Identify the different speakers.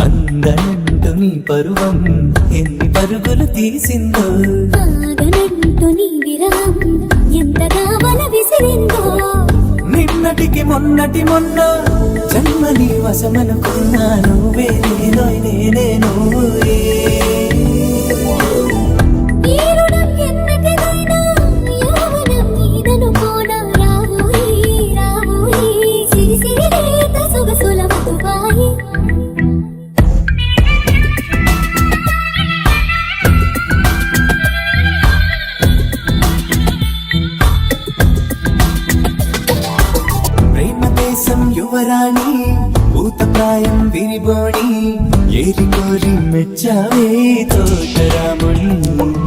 Speaker 1: అందనంటు నీ పరువం ఎన్ని పరుగులు తీసిందో,
Speaker 2: ఆగనంటు నీ విరహం ఎంతగా వల విసిరిందో.
Speaker 1: నిన్నటికి మొన్నటి మొన్న జన్మని వశమనుకున్నా, నువ్వే నేనోయ్ నేనే నువ్వే.
Speaker 2: ఈ రుణం ఎన్నటిదైనా యవ్వనం నీదనుకోనా. రావోయ్ రావోయ్ సిరి సిరి లేత సొగసుల మధుబాయి.
Speaker 1: ప్రేమ దేశం యువరాణి భూతప్రాయం విరిబోణి, ఏరి కోరి మెచ్చావే తోటరాముణ్ణి.